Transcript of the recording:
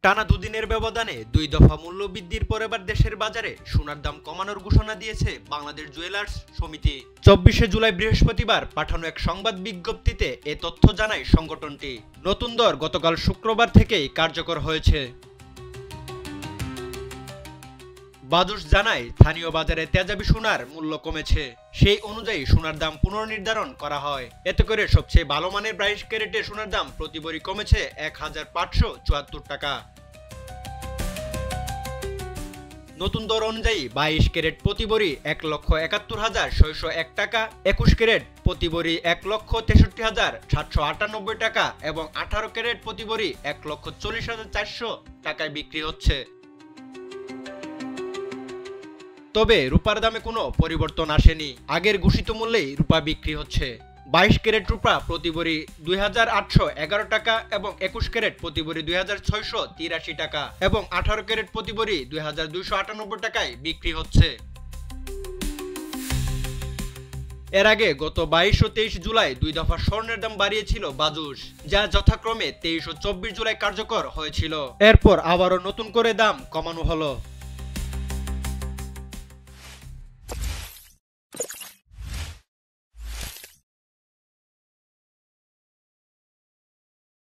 টানা দুদিনের ব্যবধানে দুই দফা মূল্য বৃদ্ধির পর এবার দেশের বাজারে সোনার দাম কমানোর ঘোষণা দিয়েছে বাংলাদেশ জুয়েলার্স সমিতি। 24শে জুলাই বৃহস্পতিবার পাঠানো এক সংবাদ বিজ্ঞপ্তিতে এ তথ্য জানায় সংগঠনটি। নতুন দর গতকাল শুক্রবার থেকেই কার্যকর হয়েছে। বাজুস জানায়, স্থানীয় বাজারে তেজাবি সোনার মূল্য কমেছে, সেই অনুযায়ী সোনার দাম পুনর্নির্ধারণ করা হয়। এতে করে সবচেয়ে ভালো মানের 22 ক্যারেটের সোনার দাম প্রতি ভরি কমেছে 1574 টাকা। নতুন দর অনুযায়ী 22 ক্যারেট প্রতি ভরি 1,71,601 টাকা, 21 ক্যারেট প্রতি ভরি 1,63,798 টাকা এবং 18 ক্যারেট প্রতি ভরি 1,40,400 টাকায় বিক্রি হচ্ছে। তবে রূপার দামে কোনো পরিবর্তন আসেনি, আগের ঘোষিত মূল্যেই রূপা বিক্রি হচ্ছে। 22 ক্যারেট রূপা প্রতি ভরি 2,811 টাকা এবং 21 ক্যারেট প্রতি ভরি 2,683 টাকা এবং 18 ক্যারেট প্রতি ভরি 2,298 টাকায় বিক্রি হচ্ছে। এর আগে গত 22 ও 23 জুলাই দুই দফা স্বর্ণের দাম বাড়িয়েছিল বাজুস, যা যথাক্রমে 23 ও 24 জুলাই কার্যকর হয়েছিল। এরপর আবারও নতুন করে দাম কমানো হলো।